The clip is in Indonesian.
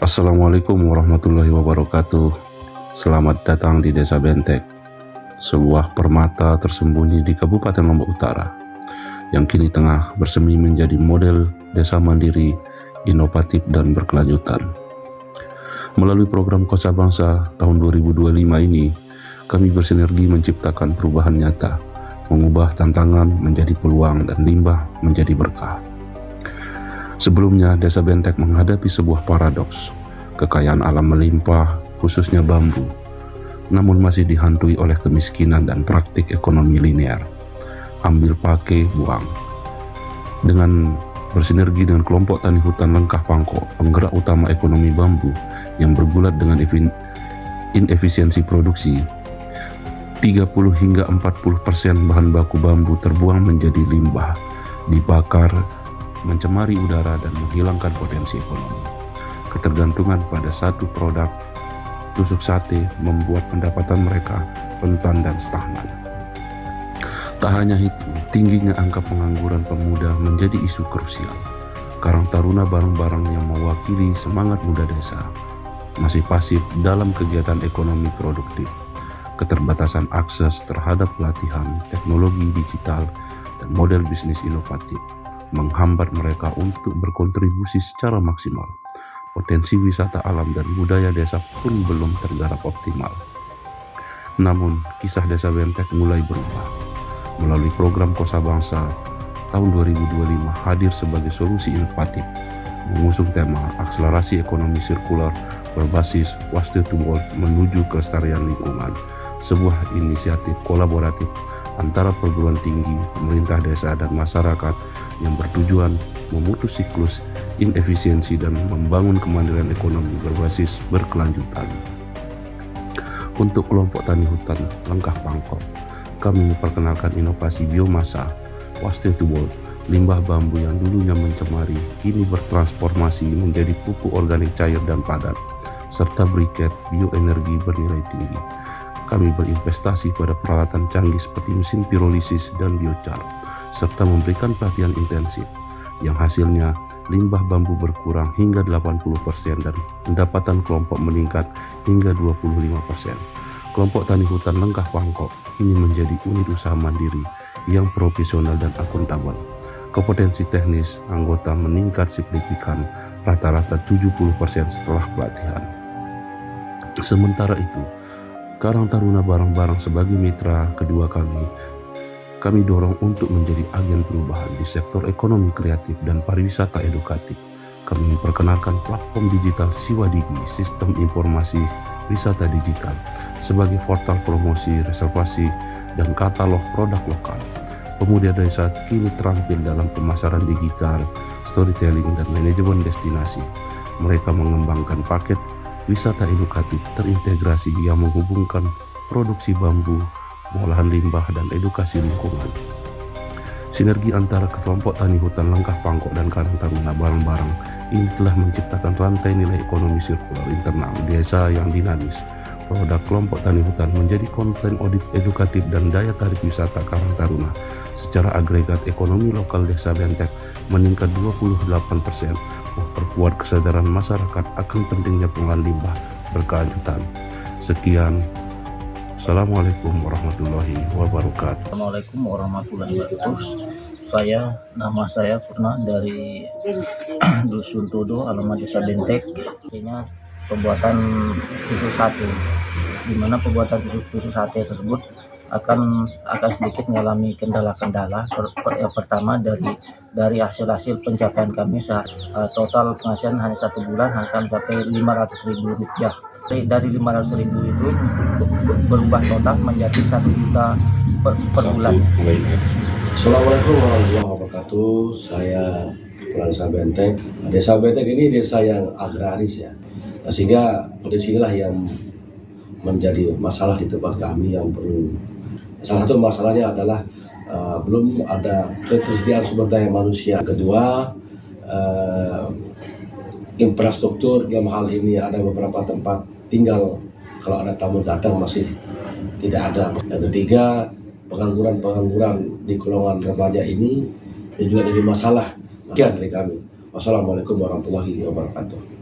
Assalamualaikum warahmatullahi wabarakatuh. Selamat datang di Desa Bentek, sebuah permata tersembunyi di Kabupaten Lombok Utara, yang kini tengah bersemi menjadi model desa mandiri, inovatif dan berkelanjutan. Melalui program Kosa Bangsa tahun 2025 ini, kami bersinergi menciptakan perubahan nyata, mengubah tantangan menjadi peluang dan limbah menjadi berkah. Sebelumnya, Desa Bentek menghadapi sebuah paradoks. Kekayaan alam melimpah, khususnya bambu, namun masih dihantui oleh kemiskinan dan praktik ekonomi linear. Ambil pakai, buang. Dengan bersinergi dengan kelompok tani hutan Lengkah Pangkok, penggerak utama ekonomi bambu yang bergulat dengan inefisiensi produksi, 30 hingga 40% bahan baku bambu terbuang menjadi limbah, dibakar, mencemari udara dan menghilangkan potensi ekonomi. Ketergantungan pada satu produk, tusuk sate, membuat pendapatan mereka rentan dan stagnan. Tak hanya itu, tingginya angka pengangguran pemuda menjadi isu krusial. Karang Taruna bareng-bareng yang mewakili semangat muda desa masih pasif dalam kegiatan ekonomi produktif. Keterbatasan akses terhadap pelatihan, teknologi digital, dan model bisnis inovatif menghambat mereka untuk berkontribusi secara maksimal. Potensi wisata alam dan budaya desa pun belum tergarap optimal. Namun, kisah Desa Bentek mulai berubah. Melalui program Kosa Bangsa tahun 2025 hadir sebagai solusi inovatif, mengusung tema akselerasi ekonomi sirkular berbasis waste to wealth menuju kelestarian lingkungan, sebuah inisiatif kolaboratif antara perguruan tinggi, pemerintah desa, dan masyarakat yang bertujuan memutus siklus inefisiensi dan membangun kemandirian ekonomi berbasis berkelanjutan. Untuk kelompok tani hutan Lengkah Pangkok, kami memperkenalkan inovasi biomasa, waste to wealth, limbah bambu yang dulunya mencemari, kini bertransformasi menjadi pupuk organik cair dan padat, serta briket bioenergi bernilai tinggi. Kami berinvestasi pada peralatan canggih seperti mesin pirolisis dan biochar, serta memberikan pelatihan intensif, yang hasilnya limbah bambu berkurang hingga 80% dan pendapatan kelompok meningkat hingga 25%. Kelompok tani hutan Lengkah Pangkok kini menjadi unit usaha mandiri yang profesional dan akuntabel. Kompetensi teknis anggota meningkat signifikan, rata-rata 70% setelah pelatihan. Sementara itu, Karang Taruna bareng-bareng sebagai mitra kedua kami dorong untuk menjadi agen perubahan di sektor ekonomi kreatif dan pariwisata edukatif. Kami memperkenalkan platform digital Siwadigi, sistem informasi wisata digital, sebagai portal promosi, reservasi, dan katalog produk lokal. Pemuda desa kini terampil dalam pemasaran digital, storytelling, dan manajemen destinasi. Mereka mengembangkan paket wisata edukatif terintegrasi yang menghubungkan produksi bambu, pengolahan limbah, dan edukasi lingkungan. Sinergi antara kelompok tani hutan Lengkah Pangkok dan Karang Taruna bareng-bareng ini telah menciptakan rantai nilai ekonomi sirkular internal desa yang dinamis. Produk kelompok tani hutan menjadi konten audit edukatif dan daya tarik wisata Karang Taruna. Secara agregat ekonomi lokal Desa Bentek meningkat 28%, memperkuat kesadaran masyarakat akan pentingnya pengolahan limbah berkelanjutan. Sekian. Assalamualaikum warahmatullahi wabarakatuh. Assalamualaikum warahmatullahi wabarakatuh. Nama saya Purna dari Dusun Todo, alamat Desa Bentek. Ini pembuatan tusuk sate, di mana pembuatan tusuk sate tersebut akan sedikit mengalami kendala-kendala. Yang pertama dari hasil pencapaian kami, total penghasilan hanya 1 bulan akan mencapai Rp500.000. Dari 500.000 itu berubah total menjadi 1 juta per bulan. Assalamualaikum warahmatullahi wabarakatuh. Saya Desa Bentek. Desa Bentek ini desa yang agraris ya, sehingga potensi inilah yang menjadi masalah di tempat kami yang perlu. Salah satu masalahnya adalah belum ada ketersediaan sumber daya manusia. Kedua, infrastruktur dalam hal ini ada beberapa tempat tinggal, kalau ada tamu datang masih tidak ada. Yang ketiga, pengangguran di golongan remaja ini juga jadi masalah. Sekian dari kami. Wassalamualaikum warahmatullahi wabarakatuh.